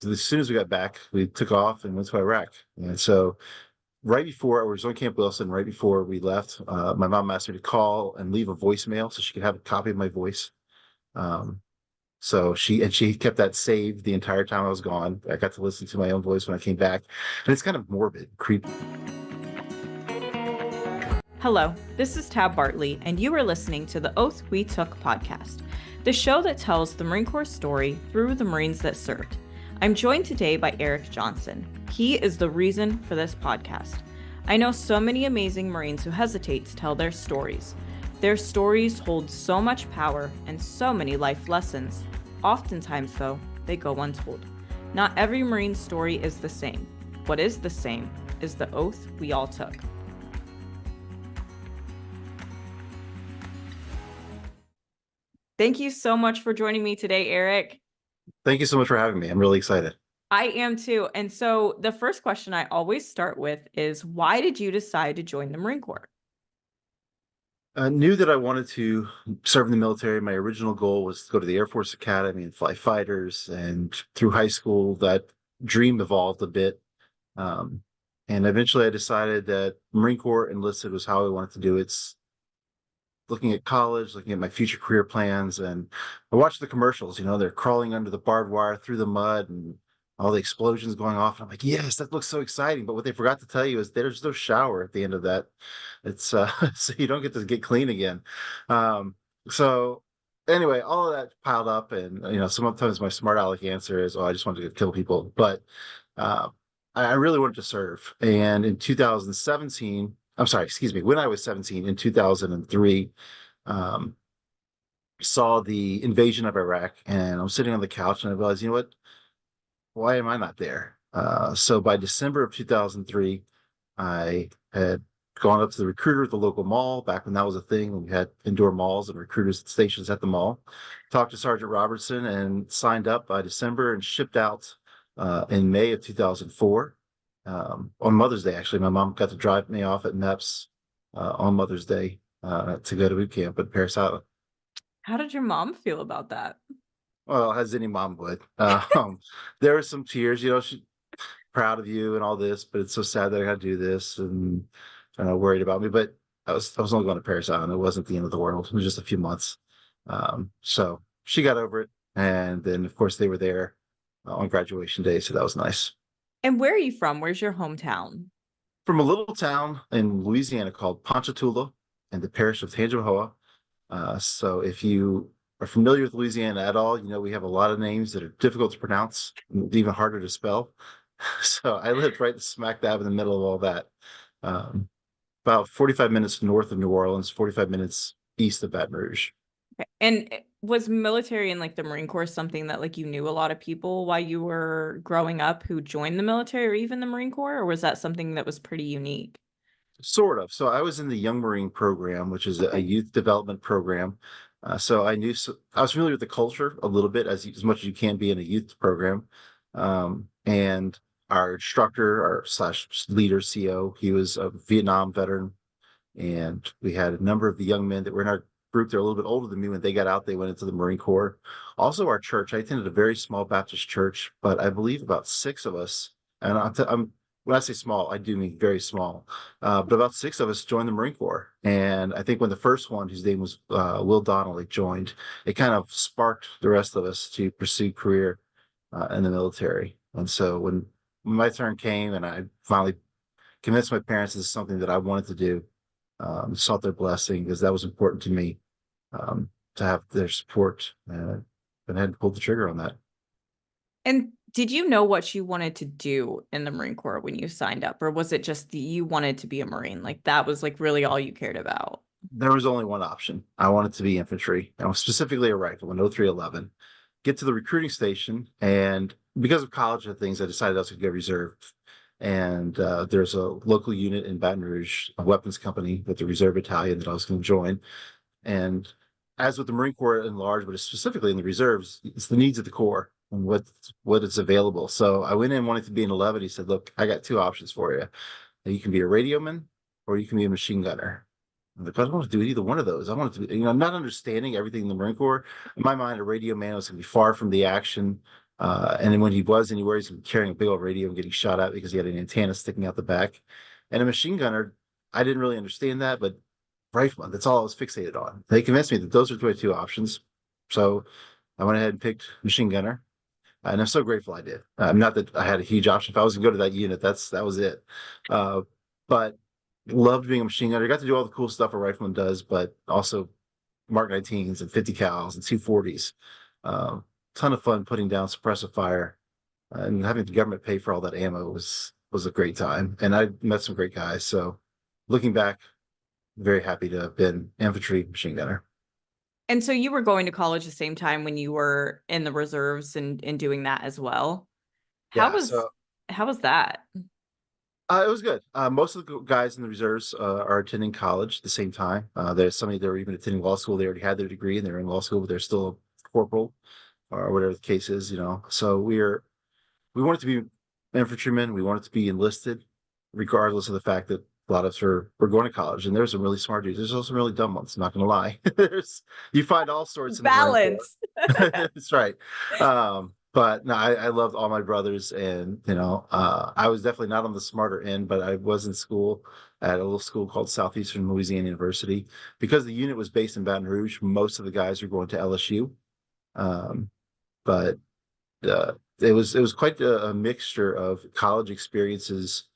as soon as we got back, we took off and went to Iraq. And so right before, I was on Camp Wilson, right before we left, my mom asked me to call and leave a voicemail so she could have a copy of my voice. Um, so she kept that saved the entire time I was gone. I got to listen to my own voice when I came back, and it's kind of morbid, creepy. Hello, this is Tab Bartley, and you are listening to the Oath We Took podcast, the show that tells the Marine Corps story through the Marines that served. I'm joined today by Eric Johnson. He is the reason for this podcast. I know so many amazing Marines who hesitate to tell their stories. Their stories hold so much power and so many life lessons. Oftentimes, though, they go untold. Not every Marine story is the same. What is the same is the oath we all took. Thank you so much for joining me today, Eric. Thank you so much for having me. I'm really excited. I am too. And so the first question I always start with is, why did you decide to join the Marine Corps? I knew that I wanted to serve in the military. My original goal was to go to the Air Force Academy and fly fighters. And through high school, that dream evolved a bit. And eventually I decided that Marine Corps enlisted was how I wanted to do it. It's looking at college, looking at my future career plans. And I watched the commercials, they're crawling under the barbed wire through the mud and all the explosions going off. And I'm like, yes, that looks so exciting. But what they forgot to tell you is there's no shower at the end of that. It's so you don't get to get clean again. So anyway, all of that piled up, and sometimes my smart aleck answer is, "Oh, I just wanted to kill people." But I really wanted to serve. And in 2017, I'm sorry, excuse me, when I was 17 in 2003, saw the invasion of Iraq, and I was sitting on the couch, and I realized, you know what? Why am I not there? So by December of 2003, I had gone up to the recruiter at the local mall, back when that was a thing, when we had indoor malls and recruiters stations at the mall, talked to Sergeant Robertson and signed up by December and shipped out in May of 2004. On Mother's Day, actually, my mom got to drive me off at MEPS on Mother's Day to go to boot camp in Paris Island. How did your mom feel about that? Well, as any mom would. There were some tears, she's proud of you and all this, but it's so sad that I got to do this, and worried about me. But I was only going to Paris Island. It wasn't the end of the world. It was just a few months. So she got over it, and then of course they were there on graduation day, so that was nice. And where are you from? Where's your hometown? From a little town in Louisiana called Ponchatoula in the parish of Tangipahoa. So if you are familiar with Louisiana at all, we have a lot of names that are difficult to pronounce, even harder to spell. So I lived right smack dab in the middle of all that. About 45 minutes north of New Orleans, 45 minutes east of Baton Rouge. Okay. And was military and the Marine Corps something that you knew a lot of people while you were growing up who joined the military or even the Marine Corps, or was that something that was pretty unique? Sort of. So I was in the Young Marine program, which is a youth development program. So I was familiar with the culture a little bit, as much as you can be in a youth program. And our instructor, our slash leader, CO, he was a Vietnam veteran. And we had a number of the young men that were in our group. They're a little bit older than me. When they got out, they went into the Marine Corps. Also, our church, I attended a very small Baptist church, but I believe about 6 of us, and when I say small, I do mean very small, but about 6 of us joined the Marine Corps. And I think when the first one, whose name was Will Donnelly, joined, it kind of sparked the rest of us to pursue career in the military. And so when my turn came and I finally convinced my parents this is something that I wanted to do, sought their blessing, because that was important to me, to have their support, and had pulled the trigger on that. And did you know what you wanted to do in the Marine Corps when you signed up, or was it just that you wanted to be a Marine? That was really all you cared about? There was only one option. I wanted to be infantry. I was specifically a rifleman, 0311. Get to the recruiting station, and because of college and things, I decided I was going to go reserve. And there's a local unit in Baton Rouge, a weapons company with the reserve battalion that I was going to join. And as with the Marine Corps in large, but specifically in the reserves, it's the needs of the Corps and what is available. So I went in wanting to be an 11. He said, "Look, I got 2 options for you. You can be a radioman or you can be a machine gunner." I'm like, I don't want to do either one of those. I want to be, not understanding everything in the Marine Corps. In my mind, a radio man was going to be far from the action. And then when he was anywhere, he's carrying a big old radio and getting shot at because he had an antenna sticking out the back. And a machine gunner, I didn't really understand that, but rifleman, that's all I was fixated on. They convinced me that those were my two options. So I went ahead and picked machine gunner. And I'm so grateful I did. Not that I had a huge option. If I was going to go to that unit, that was it. But loved being a machine gunner. Got to do all the cool stuff a rifleman does, but also Mark 19s and 50 cals and 240s. Ton of fun putting down suppressive fire, and having the government pay for all that ammo was a great time. And I met some great guys. So looking back, very happy to have been infantry machine gunner. And so you were going to college the same time when you were in the reserves and doing that as well. How Yeah, was so how was that? it was good. Most of the guys in the reserves are attending college at the same time. There's somebody that were even attending law school. They already had their degree and they're in law school, but they're still a corporal or whatever the case is, you know. So we wanted to be infantrymen. We wanted to be enlisted, regardless of the fact that a lot of us were going to college. And there's some really smart dudes. There's also some really dumb ones. I'm not going to lie. You find all sorts in the Marine Corps. Balance. That's right. But no, I loved all my brothers, and I was definitely not on the smarter end, but I was in school at a little school called Southeastern Louisiana University. Because the unit was based in Baton Rouge, most of the guys were going to LSU. Um, but it was quite a mixture of college experiences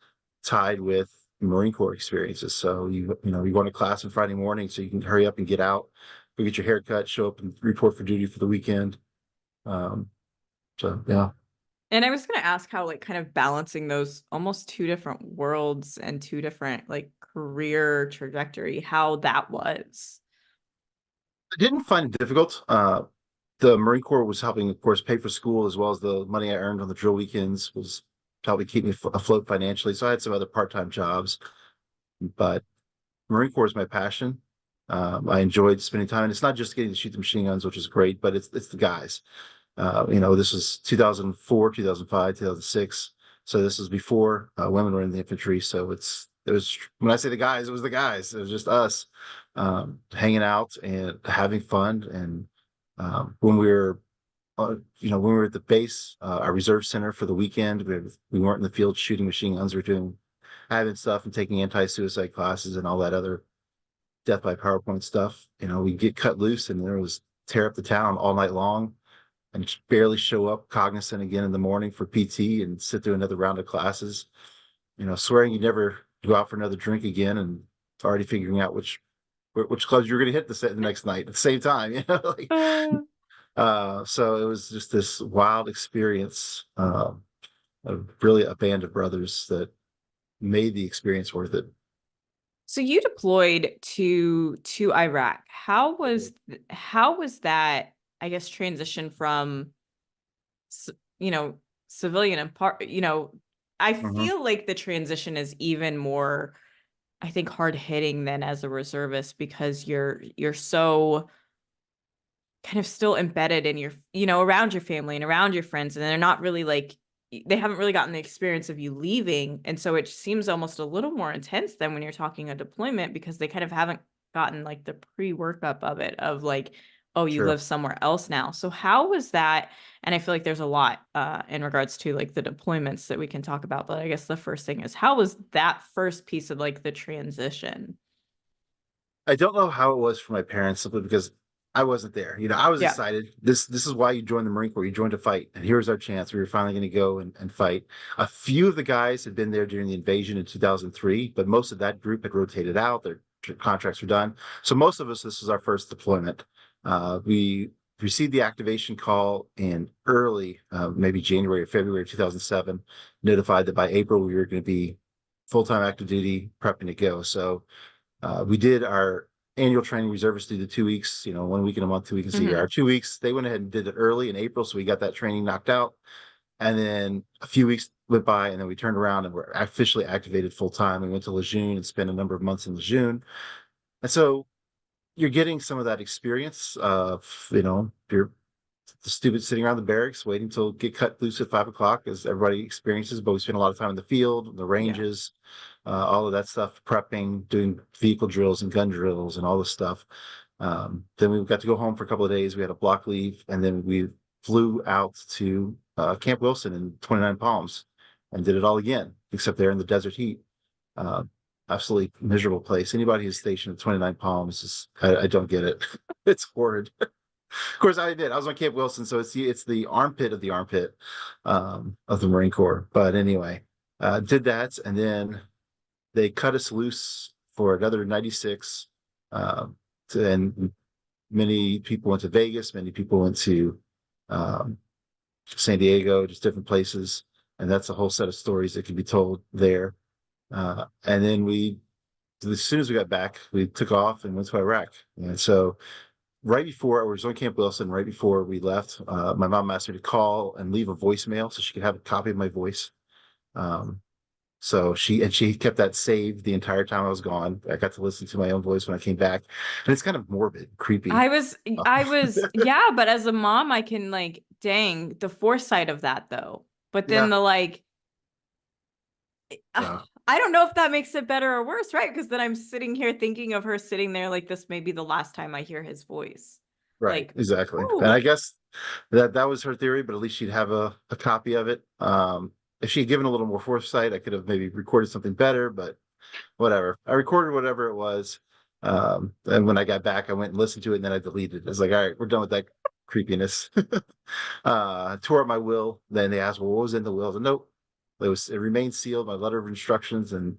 tied with Marine Corps experiences. So you go to class on Friday morning so you can hurry up and get out, go get your hair cut, show up and report for duty for the weekend. Um, so yeah. And I was going to ask how like kind of balancing those almost two different worlds and two different like career trajectory, how that was. I didn't find it difficult. The Marine Corps was helping, of course, pay for school as well as the money I earned on the drill weekends was helping keep me afloat financially. So I had some other part-time jobs, but Marine Corps is my passion. I enjoyed spending time, and it's not just getting to shoot the machine guns, which is great, but it's the guys. This was 2004, 2005, 2006. So this was before women were in the infantry. So it was when I say the guys, it was the guys. It was just us hanging out and having fun. And when we were, when we were at the base, our reserve center for the weekend, we weren't in the field shooting machine guns. We were doing having stuff and taking anti-suicide classes and all that other death by PowerPoint stuff. We get cut loose and there was tear up the town all night long and barely show up cognizant again in the morning for PT and sit through another round of classes, swearing you never go out for another drink again and already figuring out which clubs you're going to hit the next night at the same time, like, so it was just this wild experience, of really a band of brothers that made the experience worth it. So you deployed to Iraq. How was that, I guess, transition from civilian and I Mhm. feel like the transition is even more, I think, hard hitting than as a reservist because you're so kind of still embedded in your, around your family and around your friends, and they're not really like they haven't really gotten the experience of you leaving. And so it seems almost a little more intense than when you're talking a deployment because they kind of haven't gotten like the pre-workup of it of like, oh, you Sure. live somewhere else now. So how was that? And I feel like there's a lot in regards to like the deployments that we can talk about. But I guess the first thing is how was that first piece of like the transition? I don't know how it was for my parents simply because I wasn't there. I was Yeah. excited. This is why you joined the Marine Corps. You joined to fight, and here's our chance. We were finally going to go and fight. A few of the guys had been there during the invasion in 2003, but most of that group had rotated out. Their contracts were done. So most of us, this was our first deployment. We received the activation call in early, maybe January or February of 2007, notified that by April we were going to be full-time active duty, prepping to go. So we did our annual training. Reservists do the 2 weeks, 1 week in a month, 2 weeks a year. Hmm. Our 2 weeks, they went ahead and did it early in April. So we got that training knocked out. And then a few weeks went by, and then we turned around and were officially activated full time. We went to Lejeune and spent a number of months in Lejeune. And so you're getting some of that experience of, you're the student sitting around the barracks waiting till get cut loose at 5 o'clock, as everybody experiences. But we spend a lot of time in the field, the Yeah. ranges, all of that stuff, prepping, doing vehicle drills and gun drills and all this stuff. Then we got to go home for a couple of days. We had a block leave, and then we flew out to Camp Wilson in 29 Palms and did it all again, except they're in the desert heat. Uh, Absolutely miserable place. Anybody who's stationed at 29 Palms I don't get it. It's horrid. Of course, I admit I was on Camp Wilson, so it's the armpit of the armpit of the Marine Corps. But anyway, did that, and then they cut us loose for another 96. And many people went to Vegas, many people went to um, San Diego, just different places, and that's a whole set of stories that can be told there. And then as soon as we got back, we took off and went to Iraq. And so right before I was on Camp Wilson, right before we left, my mom asked me to call and leave a voicemail so she could have a copy of my voice. So she kept that saved the entire time I was gone. I got to listen to my own voice when I came back, and it's kind of morbid, creepy. Yeah, but as a mom, I can like, dang, the foresight of that though. But then Yeah. I don't know if that makes it better or worse, right? Because then I'm sitting here thinking of her sitting there like this may be the last time I hear his voice. Right, Like, exactly. ooh. And I guess that was her theory, but at least she'd have a copy of it. If she had given a little more foresight, I could have maybe recorded something better, but whatever. I recorded whatever it was. And when I got back, I went and listened to it, and then I deleted it. I was like, all right, we're done with that creepiness. Tore up my will. Then they asked, well, what was in the will? I said, nope. It remained sealed, my letter of instructions, and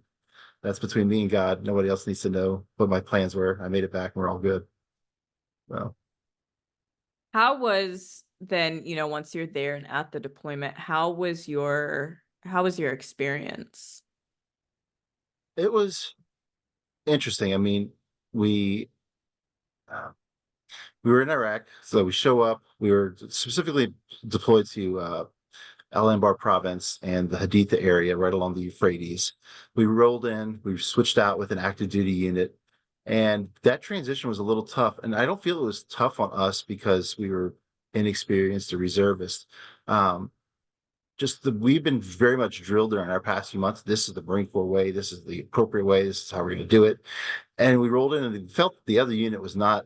that's between me and God. Nobody else needs to know what my plans were. I made it back and we're all good. Well, How was then, once you're there and at the deployment, how was your experience? it was interesting. I mean, we uh, we were in Iraq, so we show up. We were specifically deployed to Al Anbar province and the Haditha area right along the Euphrates. We rolled in, we switched out with an active duty unit, and that transition was a little tough. And I don't feel it was tough on us because we were inexperienced or reservists. Um, we've been very much drilled during our past few months. This is the Marine Corps way. This is the appropriate way. This is how we're going to do it. And we rolled in and felt the other unit was not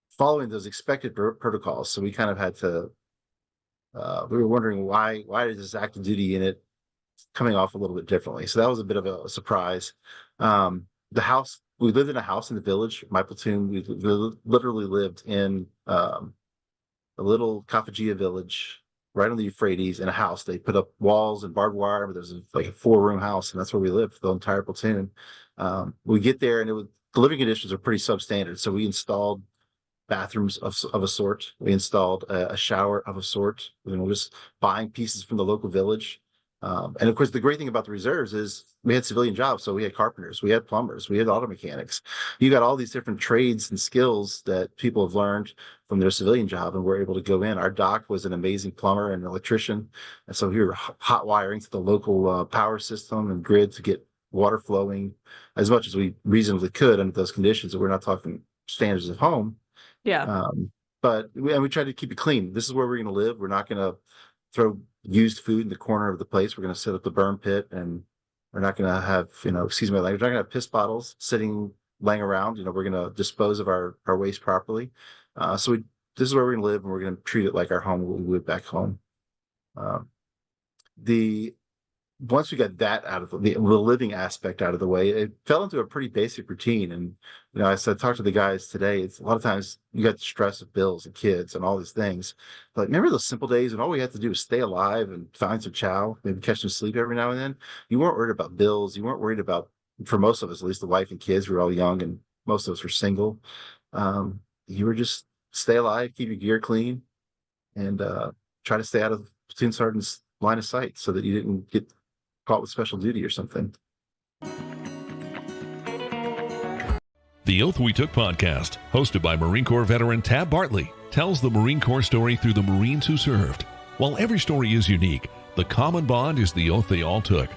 following those expected protocols. So we kind of had to we were wondering why is this active duty unit coming off a little bit differently. So that was a bit of a surprise. The house, we lived in a house in the village. My platoon, we literally lived in a little Kafajia village right on the Euphrates in a house. They put up walls and barbed wire, but there's like a 4-room house, and that's where we lived for the entire platoon. We get there, and the living conditions are pretty substandard. So we installed bathrooms of a sort. We installed a shower of a sort. Just buying pieces from the local village. And of course, the great thing about the reserves is we had civilian jobs. So we had carpenters, we had plumbers, we had auto mechanics. You got all these different trades and skills that people have learned from their civilian job, and we're able to go in. Our doc was an amazing plumber and electrician. And so we were hot wiring to the local power system and grid to get water flowing as much as we reasonably could under those conditions. We're not talking standards of home. Yeah. But we tried to keep it clean. This is where we're going to live. We're not going to throw used food in the corner of the place. We're going to set up the burn pit, and we're not going to have, excuse my language, we're not going to have piss bottles laying around. We're going to dispose of our waste properly. So this is where we're going to live, and we're going to treat it like our home when we live back home. The Once we got that out of the living aspect out of the way, it fell into a pretty basic routine. And I said, talk to the guys today. It's a lot of times you got the stress of bills and kids and all these things. But remember those simple days when all we had to do was stay alive and find some chow, maybe catch some sleep every now and then. You weren't worried about bills. You weren't worried about, for most of us, at least the wife and kids. We were all young, and most of us were single. You were just stay alive, keep your gear clean, and try to stay out of platoon sergeant's line of sight so that you didn't get caught with special duty or something. The Oath We Took podcast, hosted by Marine Corps veteran Tab Bartley, tells the Marine Corps story through the Marines who served. While every story is unique, the common bond is the oath they all took.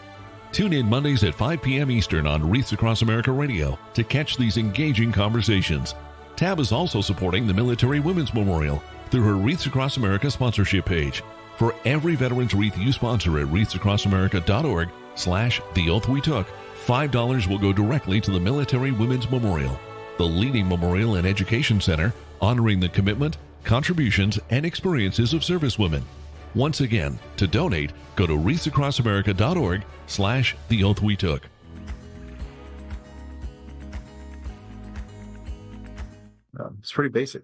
Tune in Mondays at 5 p.m. Eastern on Wreaths Across America Radio to catch these engaging conversations. Tab is also supporting the Military Women's Memorial through her Wreaths Across America sponsorship page. For every veteran's wreath you sponsor at wreathsacrossamerica.org/theoathwetook, $5 will go directly to the Military Women's Memorial, the leading memorial and education center honoring the commitment, contributions, and experiences of servicewomen. Once again, to donate, go to wreathsacrossamerica.org/theoathwetook. It's pretty basic.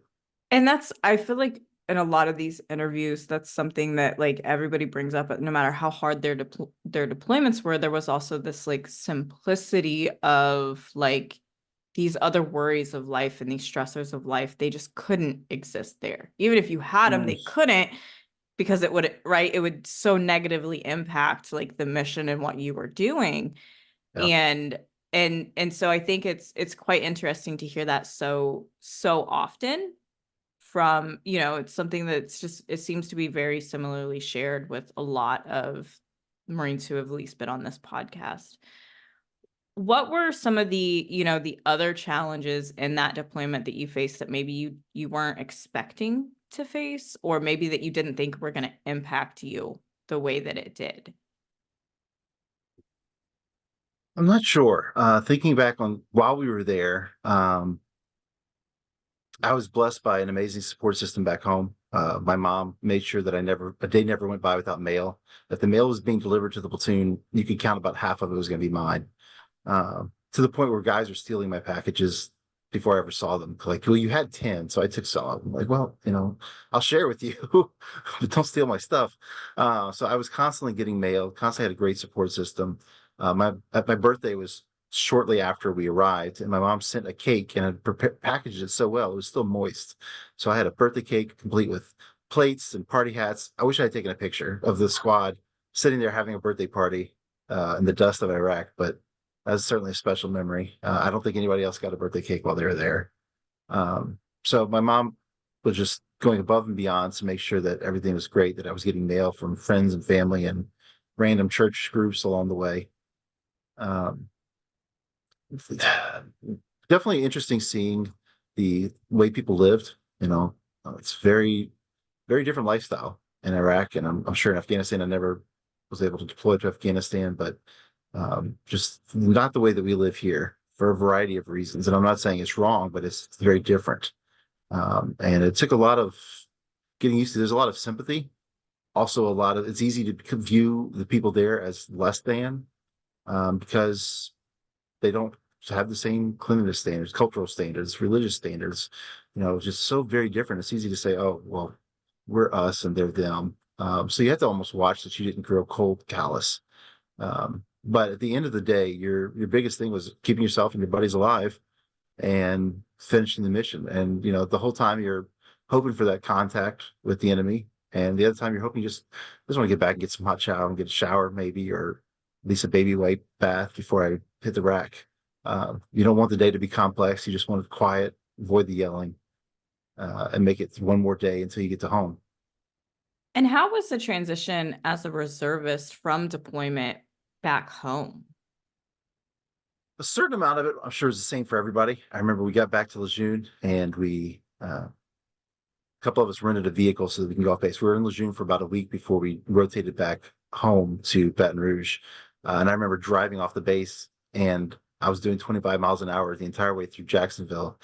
And I feel like in a lot of these interviews, that's something that like everybody brings up, no matter how hard their deployments were, there was also this like simplicity of like these other worries of life and these stressors of life, they just couldn't exist there. Even if you had them, they couldn't, because it would so negatively impact like the mission and what you were doing. Yeah. And so I think it's quite interesting to hear that so often from, it's something that's just, it seems to be very similarly shared with a lot of Marines who have at least been on this podcast. What were some of the, the other challenges in that deployment that you faced that maybe you weren't expecting to face, or maybe that you didn't think were going to impact you the way that it did? I'm not sure. Thinking back on while we were there, I was blessed by an amazing support system back home. My mom made sure that a day never went by without mail. If the mail was being delivered to the platoon, you could count about half of it was going to be mine. To the point where guys were stealing my packages before I ever saw them. Like, well, you had 10, so I took some. I'm like, well, I'll share with you, but don't steal my stuff. So I was constantly getting mail, constantly had a great support system. My birthday was shortly after we arrived, and my mom sent a cake and had packaged it so well, it was still moist. So I had a birthday cake complete with plates and party hats. I wish I had taken a picture of the squad sitting there having a birthday party in the dust of Iraq, but that's certainly a special memory. I don't think anybody else got a birthday cake while they were there. So my mom was just going above and beyond to make sure that everything was great, that I was getting mail from friends and family and random church groups along the way. Um, Definitely interesting seeing the way people lived. It's very, very different lifestyle in Iraq, and I'm sure in Afghanistan. I never was able to deploy to Afghanistan, but just not the way that we live here for a variety of reasons. And I'm not saying it's wrong, but it's very different. And it took a lot of getting used to. There's a lot of sympathy. Also, it's easy to view the people there as less than, because they don't have the same cleanliness standards, cultural standards, religious standards. Just so very different. It's easy to say, oh, well, we're us and they're them. So you have to almost watch that you didn't grow cold, callous. But at the end of the day, your biggest thing was keeping yourself and your buddies alive and finishing the mission. And the whole time you're hoping for that contact with the enemy, and the other time you're hoping you just want to get back and get some hot shower and get a shower maybe, or at least a baby wipe bath before I hit the rack. You don't want the day to be complex. You just want it quiet, avoid the yelling, and make it one more day until you get to home. And how was the transition as a reservist from deployment back home? A certain amount of it, I'm sure, is the same for everybody. I remember we got back to Lejeune, and a couple of us rented a vehicle so that we can go off base. We were in Lejeune for about a week before we rotated back home to Baton Rouge. And I remember driving off the base, and I was doing 25 miles an hour the entire way through Jacksonville.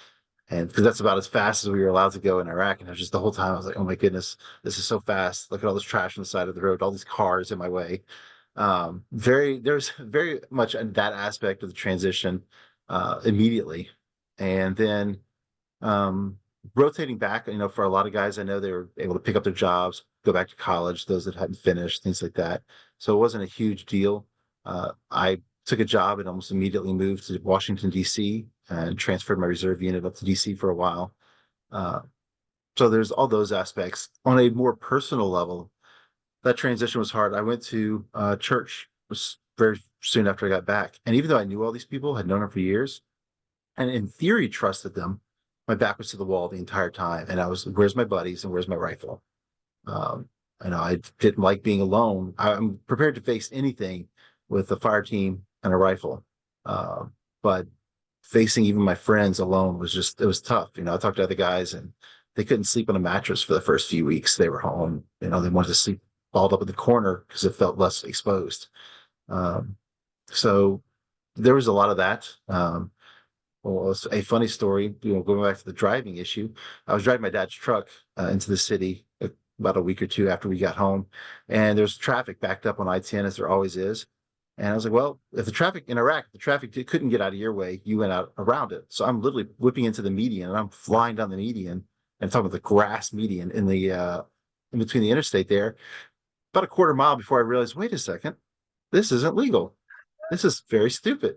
And because that's about as fast as we were allowed to go in Iraq. And I was just the whole time, I was like, oh my goodness, this is so fast. Look at all this trash on the side of the road, all these cars in my way. There's very much that aspect of the transition immediately. And then rotating back, for a lot of guys, I know they were able to pick up their jobs, go back to college, those that hadn't finished, things like that. So it wasn't a huge deal. I took a job and almost immediately moved to Washington, D.C., and transferred my reserve unit up to D.C. for a while. So there's all those aspects. On a more personal level, that transition was hard. I went to church was very soon after I got back. And even though I knew all these people, had known them for years, and in theory trusted them, my back was to the wall the entire time. And I was, where's my buddies and where's my rifle? I didn't like being alone. I'm prepared to face anything with a fire team and a rifle. But facing even my friends alone it was tough. I talked to other guys, and they couldn't sleep on a mattress for the first few weeks they were home. They wanted to sleep balled up in the corner because it felt less exposed. So there was a lot of that. Well, it's a funny story, going back to the driving issue. I was driving my dad's truck into the city about a week or two after we got home, and there's traffic backed up on I-10 as there always is. And I was like, well, if the traffic in Iraq, the traffic couldn't get out of your way, you went out around it. So I'm literally whipping into the median, and I'm flying down the median, and I'm talking about the grass median in the in between the interstate there, about a quarter mile before I realized, wait a second, this isn't legal. This is very stupid.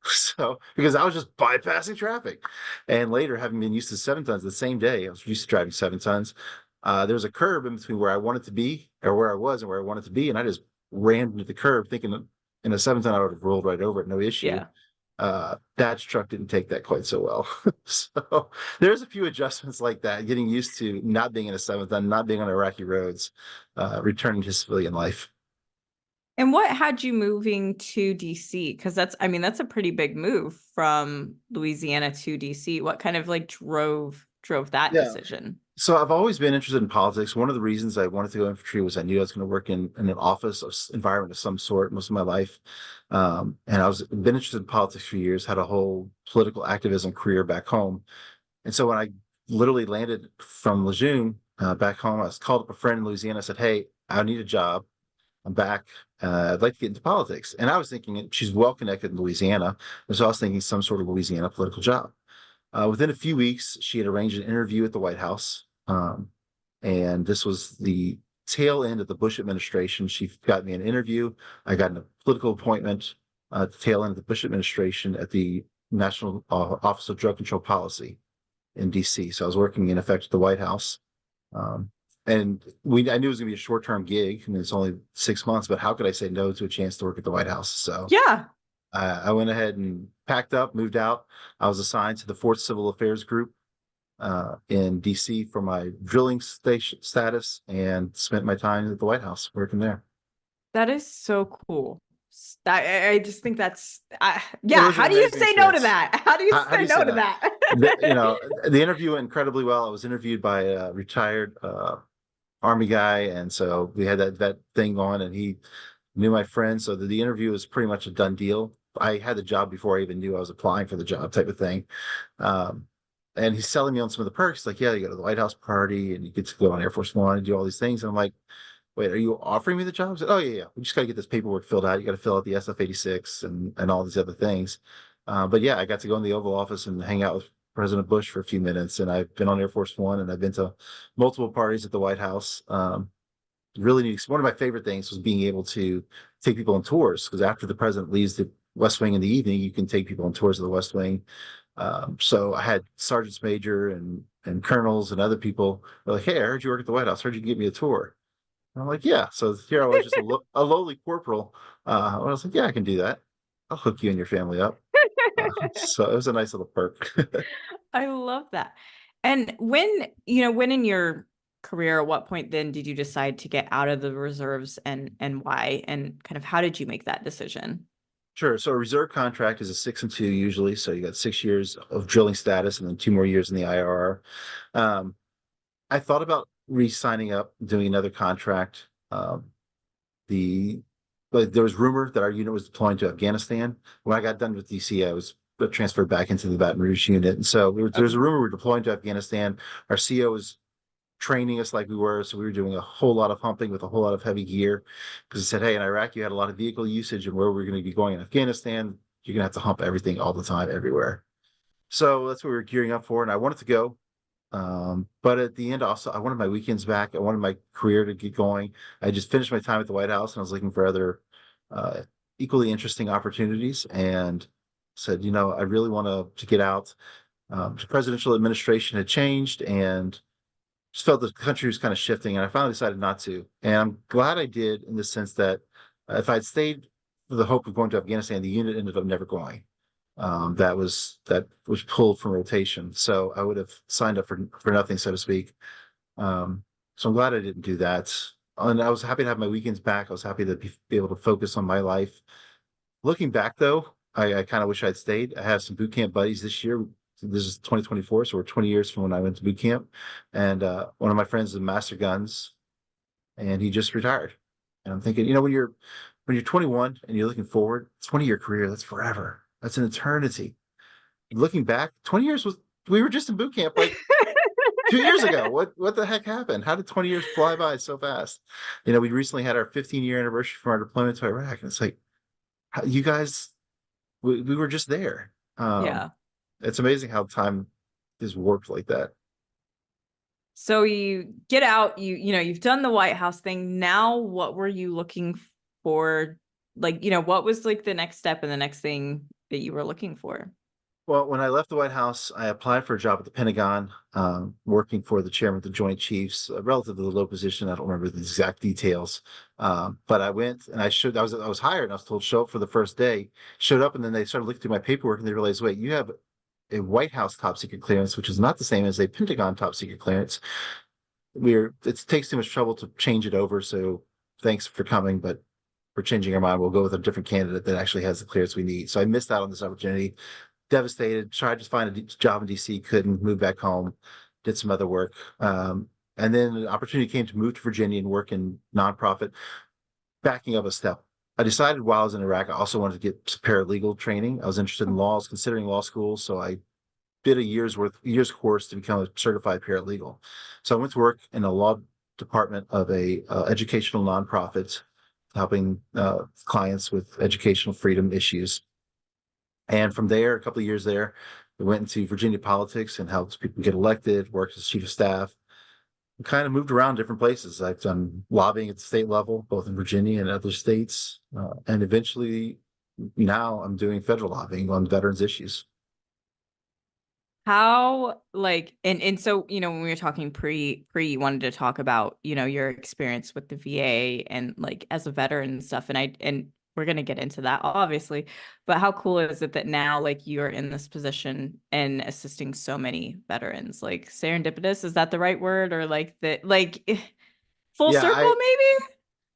So, because I was just bypassing traffic. And later, having been used to 7 tons the same day, I was used to driving 7 tons. There was a curb in between where I wanted to be, or where I was and where I wanted to be. And I just ran into the curb thinking that in a 7 ton, I would have rolled right over it, no issue. Yeah. Dad's truck didn't take that quite so well. So there's a few adjustments like that, getting used to not being in a 7 ton, not being on Iraqi roads, returning to civilian life. And what had you moving to DC? Because that's a pretty big move from Louisiana to DC. What kind of like drove that Yeah. decision? So I've always been interested in politics. One of the reasons I wanted to go infantry was I knew I was going to work in an office or environment of some sort most of my life. And I was been interested in politics for years, had a whole political activism career back home. And so when I literally landed from Lejeune back home, I was called up a friend in Louisiana. I said, hey, I need a job. I'm back. I'd like to get into politics. And I was thinking she's well connected in Louisiana. And so I was thinking some sort of Louisiana political job. Within a few weeks, she had arranged an interview at the White House. And this was the tail end of the Bush administration. She got me an interview. I got a political appointment at the tail end of the Bush administration at the National Office of Drug Control Policy in DC. So I was working in effect at the White House. And I knew it was going to be a short-term gig, and it's only 6 months, but how could I say no to a chance to work at the White House? So Yeah. I went ahead and packed up, moved out. I was assigned to the 4th Civil Affairs Group in DC for my drilling station status, and spent my time at the White House working there. That is so cool. I just think that's It yeah. was an How do you amazing say no to experience. that? How do you How do say you no say to that? that? The interview went incredibly well. I was interviewed by a retired Army guy, and so we had that thing on, and he knew my friend, so the interview was pretty much a done deal. I had the job before I even knew I was applying for the job, type of thing. Um, and he's selling me on some of the perks, like, yeah, you go to the White House party, and you get to go on Air Force One and do all these things. And I'm like, wait, are you offering me the job? I said, oh yeah, we just got to get this paperwork filled out. You got to fill out the SF-86 and all these other things. But yeah, I got to go in the Oval Office and hang out with President Bush for a few minutes, and I've been on Air Force One, and I've been to multiple parties at the White House. Really neat. One of my favorite things was being able to take people on tours, because after the president leaves the West Wing in the evening, you can take people on tours of the West Wing. So I had sergeants major and colonels and other people were like, hey, I heard you work at the White House. I heard you can give me a tour. And I'm like, yeah. So here I was, just a lowly corporal. I was like, yeah, I can do that. I'll hook you and your family up. So it was a nice little perk. I love that. And when in your career, at what point then did you decide to get out of the reserves, and why, and kind of how did you make that decision? Sure. So a reserve contract is a 6 and 2 usually. So you got 6 years of drilling status and then 2 more years in the IRR. I thought about re-signing up, doing another contract. But there was rumor that our unit was deploying to Afghanistan. When I got done with DC, I was transferred back into the Baton Rouge unit. And so there was a rumor we were deploying to Afghanistan. Our CO was training us like we were. So we were doing a whole lot of humping with a whole lot of heavy gear, because it said, hey, in Iraq, you had a lot of vehicle usage, and where we're going to be going in Afghanistan, you're going to have to hump everything all the time, everywhere. So that's what we were gearing up for. And I wanted to go. But at the end, also, I wanted my weekends back. I wanted my career to get going. I just finished my time at the White House, and I was looking for other equally interesting opportunities, and said, I really want to get out. The presidential administration had changed, and just felt the country was kind of shifting, and I finally decided not to. And I'm glad I did, in the sense that if I'd stayed for the hope of going to Afghanistan, the unit ended up never going. That was pulled from rotation, so I would have signed up for nothing, so to speak. So I'm glad I didn't do that, and I was happy to have my weekends back. I was happy to be able to focus on my life. Looking back, though, I kind of wish I'd stayed. I have some boot camp buddies this year. This is 2024, so we're 20 years from when I went to boot camp. And one of my friends is a master guns, and he just retired. And I'm thinking, when you're 21 and you're looking forward, 20-year career, that's forever. That's an eternity. Looking back, 20 years we were just in boot camp like 2 years ago. What the heck happened? How did 20 years fly by so fast? We recently had our 15-year anniversary from our deployment to Iraq, and it's like, you guys, we were just there. Yeah. It's amazing how time is warped like that. So you get out, you've done the White House thing. Now, what were you looking for? Like, what was like the next step and the next thing that you were looking for? Well, when I left the White House, I applied for a job at the Pentagon, working for the chairman of the Joint Chiefs, a relatively low position. I don't remember the exact details, but I went and I was hired. And I was told show up for the first day. Showed up, and then they started looking through my paperwork, and they realized, wait, you have a White House top secret clearance, which is not the same as a Pentagon top secret clearance. It takes too much trouble to change it over. So thanks for coming, but we're changing our mind. We'll go with a different candidate that actually has the clearance we need. So I missed out on this opportunity. Devastated. Tried to find a job in DC, couldn't. Move back home, did some other work, and then an opportunity came to move to Virginia and work in nonprofit. Backing up a step, I decided while I was in Iraq, I also wanted to get paralegal training. I was interested in laws, considering law school, so I did a year's course to become a certified paralegal. So I went to work in a law department of a educational nonprofit, helping clients with educational freedom issues. And from there, a couple of years there, we went into Virginia politics and helped people get elected, worked as chief of staff, and kind of moved around different places. I've done lobbying at the state level, both in Virginia and other states. And eventually now I'm doing federal lobbying on veterans issues. How like and so when we were talking pre you wanted to talk about your experience with the VA and like as a veteran and stuff, and we're gonna get into that obviously, but how cool is it that now like you're in this position and assisting so many veterans? Like serendipitous, is that the right word, or like that like full Yeah, circle maybe?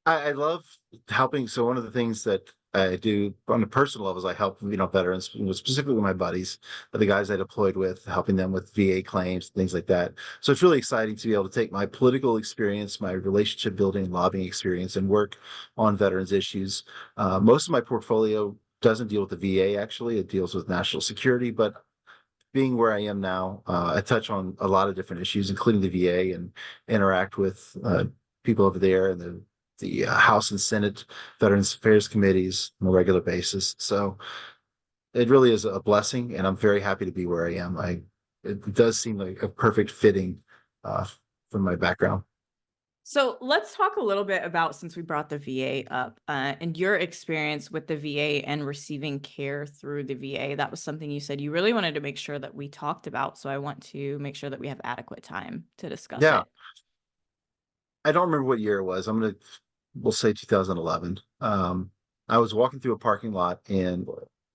I love helping. So one of the things that I do on a personal level is I help, veterans, specifically with my buddies, the guys I deployed with, helping them with VA claims, things like that. So it's really exciting to be able to take my political experience, my relationship building, lobbying experience, and work on veterans issues. Most of my portfolio doesn't deal with the VA, actually. It deals with national security, but being where I am now, I touch on a lot of different issues, including the VA, and interact with people over there and the House and Senate Veterans Affairs committees on a regular basis. So it really is a blessing, and I'm very happy to be where I am. It does seem like a perfect fitting uh, from my background. So let's talk a little bit about, since we brought the VA up, and your experience with the VA and receiving care through the VA. That was something you said you really wanted to make sure that we talked about. So I want to make sure that we have adequate time to discuss Yeah, it. I don't remember what year it was. We'll say 2011. I was walking through a parking lot in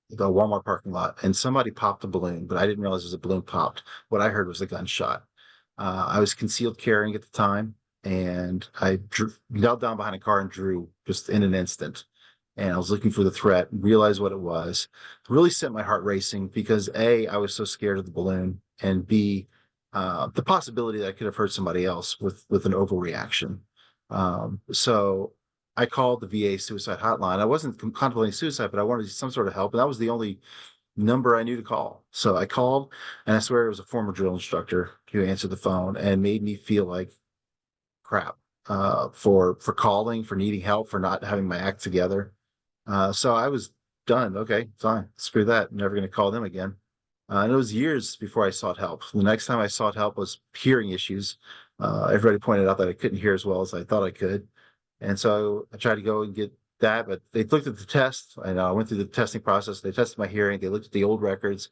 the Walmart parking lot, and somebody popped a balloon, but I didn't realize it was a balloon popped. What I heard was a gunshot. I was concealed carrying at the time, and knelt down behind a car and drew just in an instant. And I was looking for the threat, realized what it was. It really sent my heart racing because A, I was so scared of the balloon, and B, the possibility that I could have hurt somebody else with an overreaction. So I called the VA suicide hotline. I wasn't contemplating suicide, but I wanted some sort of help, and that was the only number I knew to call. So I called, and I swear it was a former drill instructor who answered the phone and made me feel like crap, for calling, for needing help, for not having my act together. So I was done. Okay, fine, screw that. I'm never going to call them again. And it was years before I sought help. The next time I sought help was hearing issues. Everybody pointed out that I couldn't hear as well as I thought I could. And so I tried to go and get that, but they looked at the test. I went through the testing process. They tested my hearing. They looked at the old records.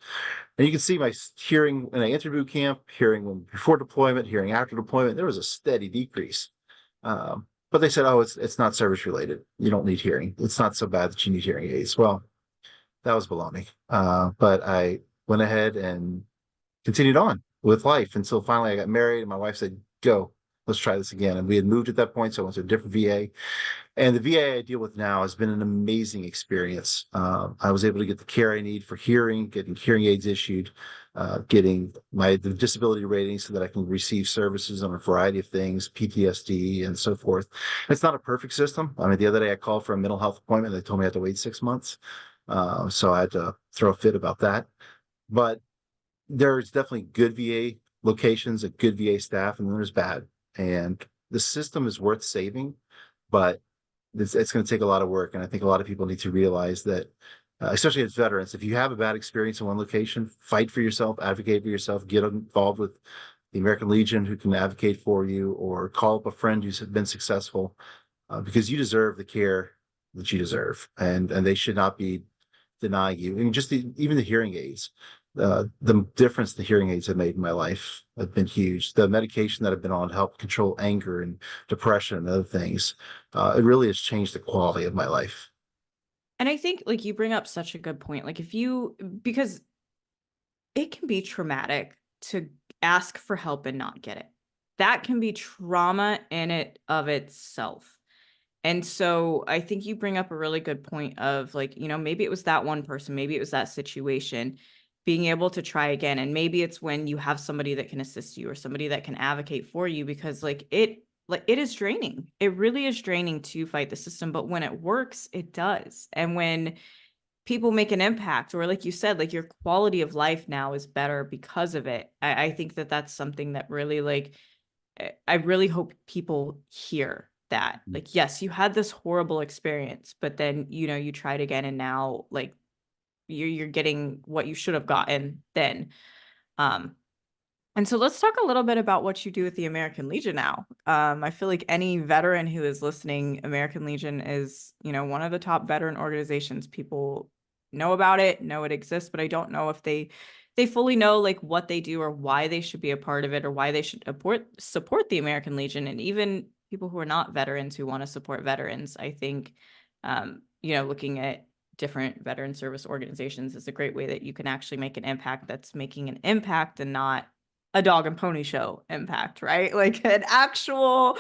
And you can see my hearing when I entered boot camp, hearing before deployment, hearing after deployment, there was a steady decrease. But they said, oh, it's not service related. You don't need hearing. It's not so bad that you need hearing aids. Well, that was baloney. But I went ahead and continued on with life until finally I got married, and my wife said, go, let's try this again. And we had moved at that point, so I went to a different VA. And the VA I deal with now has been an amazing experience. I was able to get the care I need for hearing, getting hearing aids issued, getting the disability rating so that I can receive services on a variety of things, PTSD and so forth. It's not a perfect system. I mean, the other day I called for a mental health appointment. They told me I had to wait 6 months. So I had to throw a fit about that. But there's definitely good VA locations, a good VA staff, and then there's bad. And the system is worth saving, but it's going to take a lot of work. And I think a lot of people need to realize that, especially as veterans, if you have a bad experience in one location, fight for yourself, advocate for yourself, get involved with the American Legion who can advocate for you, or call up a friend who's been successful, because you deserve the care that you deserve, and they should not be denying you. I mean, just even the hearing aids, the difference the hearing aids have made in my life have been huge. The medication that I've been on to help control anger and depression and other things, it really has changed the quality of my life. And I think like you bring up such a good point. Like because it can be traumatic to ask for help and not get it. That can be trauma in it of itself. And so I think you bring up a really good point of like, maybe it was that one person, maybe it was that situation, being able to try again. And maybe it's when you have somebody that can assist you or somebody that can advocate for you, because it is draining. It really is draining to fight the system. But when it works, it does. And when people make an impact, or like you said, like your quality of life now is better because of it. I think that that's something that really I really hope people hear that. Like, yes, you had this horrible experience, but then, you tried again, and now like you're getting what you should have gotten then. And so let's talk a little bit about what you do with the American Legion now. I feel like any veteran who is listening, American Legion is, one of the top veteran organizations. People know about it, know it exists, but I don't know if they fully know like what they do or why they should be a part of it, or why they should support the American Legion. And even people who are not veterans who want to support veterans, I think, looking at different veteran service organizations is a great way that you can actually make an impact that's making an impact, and not a dog and pony show impact, right? Like an actual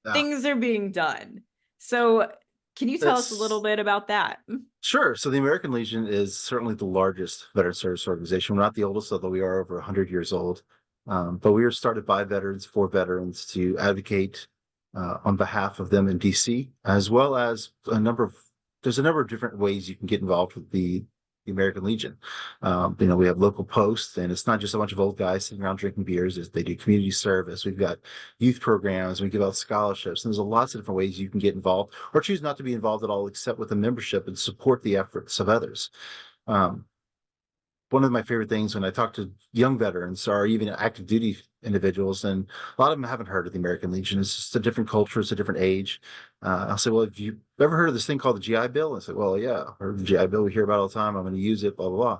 Yeah, things are being done. So can you tell us a little that's bit about that? sure. So the American Legion is certainly the largest veteran service organization. We're not the oldest, although we are over 100 years old. But we were started by veterans for veterans to advocate on behalf of them in DC, as well as there's a number of different ways you can get involved with the American Legion. We have local posts, and it's not just a bunch of old guys sitting around drinking beers. They do community service. We've got youth programs. We give out scholarships. And there's lots of different ways you can get involved, or choose not to be involved at all, except with a membership and support the efforts of others. Um, One of my favorite things when I talk to young veterans, or even active duty individuals, and a lot of them haven't heard of the American Legion. It's just a different culture, it's a different age. I'll say, well, have you ever heard of this thing called the GI Bill? I say, well, yeah, I heard the GI Bill. We hear about it all the time. I'm going to use it, blah, blah, blah.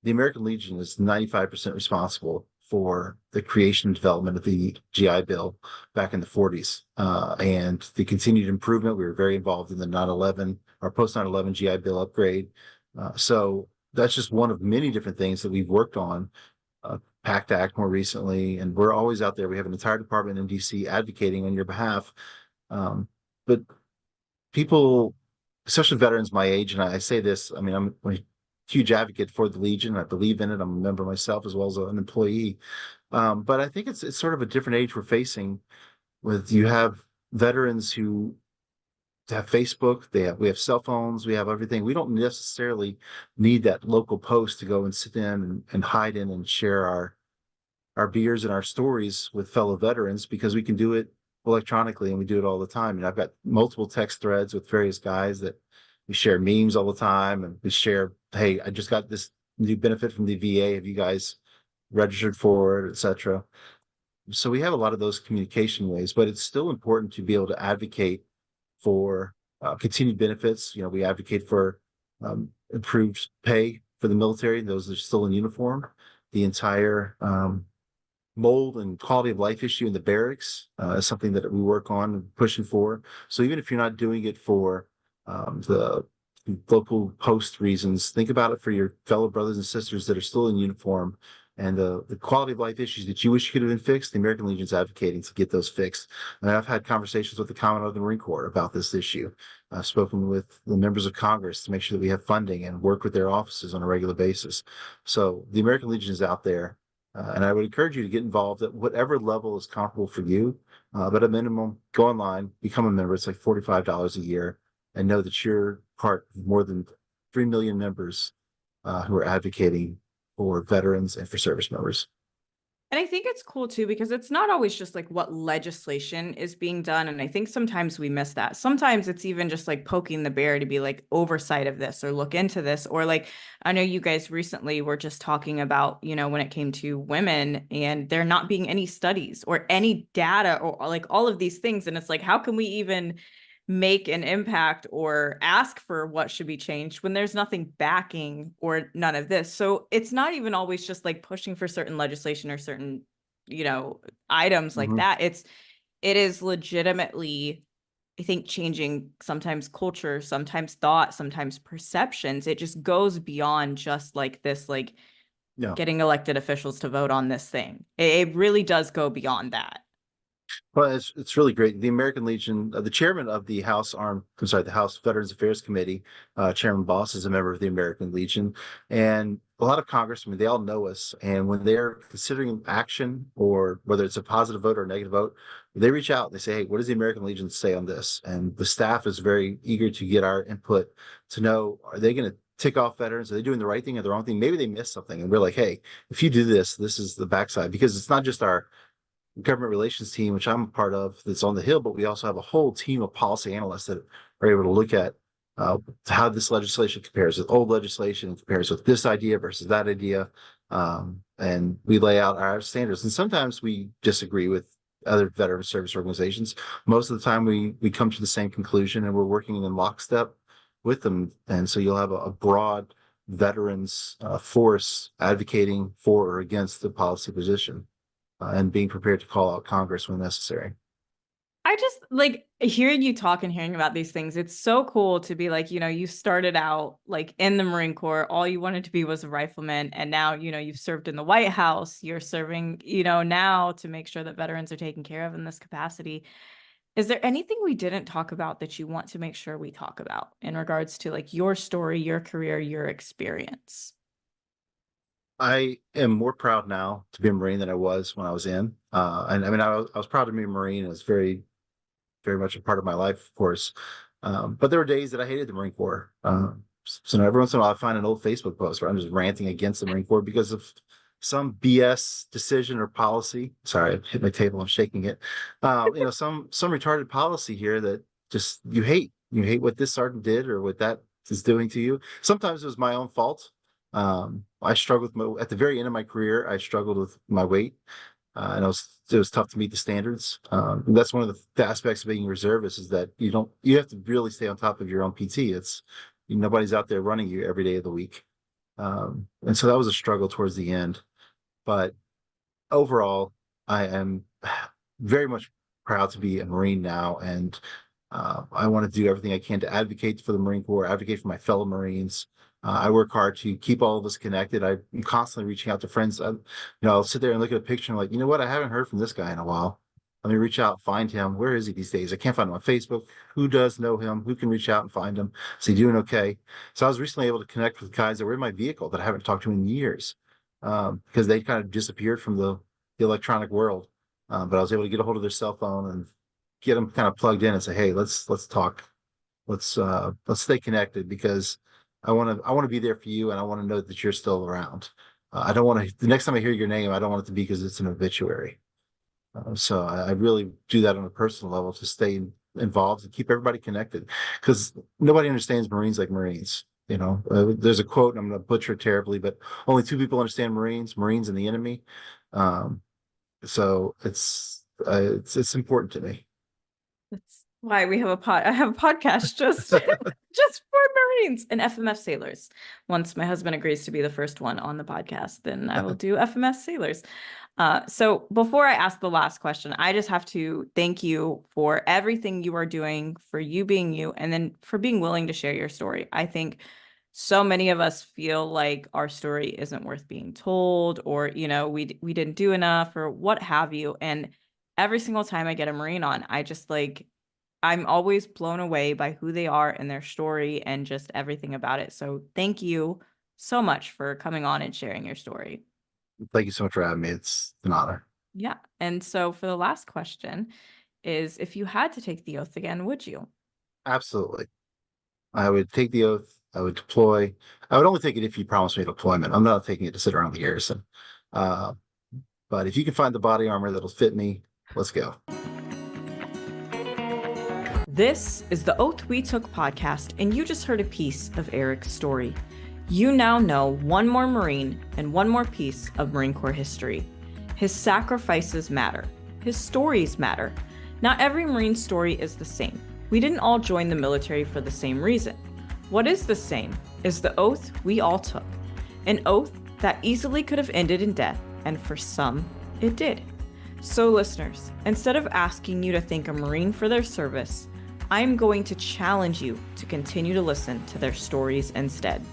The American Legion is 95% responsible for the creation and development of the GI Bill back in the 40s, and the continued improvement. We were very involved in the 9/11 or post 9/11 GI Bill upgrade. So that's just one of many different things that we've worked on. PACT Act more recently, and we're always out there. We have an entire department in DC advocating on your behalf. But people, especially veterans my age, and I say this, I mean, I'm a huge advocate for the Legion. I believe in it. I'm a member myself as well as an employee. But I think it's sort of a different age we're facing. With you have veterans who have Facebook, we have cell phones, we have everything. We don't necessarily need that local post to go and sit in and hide in and share our beers and our stories with fellow veterans, because we can do it electronically, and we do it all the time. And I've got multiple text threads with various guys that we share memes all the time, and we share, hey, I just got this new benefit from the VA. Have you guys registered for it, etc.? So we have a lot of those communication ways, but it's still important to be able to advocate for continued benefits. We advocate for improved pay for the military, those that are still in uniform. The entire mold and quality of life issue in the barracks is something that we work on and pushing for. So even if you're not doing it for the local post reasons, think about it for your fellow brothers and sisters that are still in uniform, and the quality of life issues that you wish could have been fixed. The American Legion's advocating to get those fixed. And I've had conversations with the Commandant of the Marine Corps about this issue. I've spoken with the members of Congress to make sure that we have funding and work with their offices on a regular basis. So the American Legion is out there. And I would encourage you to get involved at whatever level is comparable for you. But at minimum, go online, become a member. It's like $45 a year, and know that you're part of more than 3 million members who are advocating for veterans and for service members. And I think it's cool too, because it's not always just like what legislation is being done. And I think sometimes we miss that. Sometimes it's even just like poking the bear to be like oversight of this or look into this. Or like, I know you guys recently were just talking about, when it came to women and there not being any studies or any data or like all of these things. And it's like, how can we even make an impact or ask for what should be changed when there's nothing backing or none of this? So it's not even always just like pushing for certain legislation or certain, items like Hmm. that. It is legitimately, I think, changing sometimes culture, sometimes thought, sometimes perceptions. It just goes beyond just like this, like Yeah. getting elected officials to vote on this thing. It really does go beyond that. Well, it's really great. The American Legion, the chairman of the the House Veterans Affairs Committee, Chairman Boss is a member of the American Legion, and a lot of congressmen, they all know us. And when they're considering action, or whether it's a positive vote or a negative vote, they reach out and they say, "Hey, what does the American Legion say on this?" And the staff is very eager to get our input to know, are they going to tick off veterans? Are they doing the right thing or the wrong thing? Maybe they missed something, and we're like, "Hey, if you do this, this is the backside," because it's not just our government relations team, which I'm a part of, that's on the Hill, but we also have a whole team of policy analysts that are able to look at how this legislation compares with old legislation, compares with this idea versus that idea, and we lay out our standards. And sometimes we disagree with other veteran service organizations. Most of the time, we come to the same conclusion, and we're working in lockstep with them. And so you'll have a broad veterans force advocating for or against the policy position, and being prepared to call out Congress when necessary. I just like hearing you talk and hearing about these things. It's so cool to be like, you started out like in the Marine Corps, all you wanted to be was a rifleman. And now, you've served in the White House, you're serving, now to make sure that veterans are taken care of in this capacity. Is there anything we didn't talk about that you want to make sure we talk about in regards to like your story, your career, your experience? I am more proud now to be a Marine than I was when I was in. And I mean, I was proud to be a Marine. It was very, very much a part of my life, of course. But there were days that I hated the Marine Corps. So every once in a while, I find an old Facebook post where I'm just ranting against the Marine Corps because of some BS decision or policy. Sorry, I hit my table. I'm shaking it. Some retarded policy here that just you hate. You hate what this sergeant did or what that is doing to you. Sometimes it was my own fault. I struggled at the very end of my career. I struggled with my weight, and it was tough to meet the standards. And that's one of the aspects of being a reservist, is that you have to really stay on top of your own PT. It's nobody's out there running you every day of the week, and so that was a struggle towards the end. But overall, I am very much proud to be a Marine now, and I want to do everything I can to advocate for the Marine Corps, advocate for my fellow Marines. I work hard to keep all of us connected. I'm constantly reaching out to friends. I'll sit there and look at a picture and I'm like, you know what? I haven't heard from this guy in a while. Let me reach out, find him. Where is he these days? I can't find him on Facebook. Who does know him? Who can reach out and find him? Is he doing okay? So I was recently able to connect with guys that were in my vehicle that I haven't talked to in years, because they kind of disappeared from the electronic world. But I was able to get a hold of their cell phone and get them kind of plugged in and say, hey, let's talk. Let's stay connected, because I want to be there for you, and I want to know that you're still around. I don't want to, the next time I hear your name, I don't want it to be because it's an obituary. So I really do that on a personal level to stay involved and keep everybody connected, because nobody understands Marines like Marines. There's a quote, and I'm going to butcher it terribly, but only two people understand Marines and the enemy. Um, so it's important to me. That's why we have I have a podcast just just for Marines and FMF sailors. Once my husband agrees to be the first one on the podcast, then I will do FMS sailors. So before I ask the last question, I just have to thank you for everything you are doing, for you being you, and then for being willing to share your story. I think so many of us feel like our story isn't worth being told, or we didn't do enough, or what have you. And every single time I get a Marine on, I just like I'm always blown away by who they are and their story and just everything about it. So thank you so much for coming on and sharing your story. Thank you so much for having me. It's an honor. Yeah. And so for the last question is, if you had to take the oath again, would you? Absolutely. I would take the oath. I would deploy. I would only take it if you promised me deployment. I'm not taking it to sit around the garrison. Uh, But if you can find the body armor that'll fit me, let's go. This is the Oath We Took podcast, and you just heard a piece of Eric's story. You now know one more Marine and one more piece of Marine Corps history. His sacrifices matter. His stories matter. Not every Marine story is the same. We didn't all join the military for the same reason. What is the same is the oath we all took. An oath that easily could have ended in death, and for some, it did. So listeners, instead of asking you to thank a Marine for their service, I'm going to challenge you to continue to listen to their stories instead.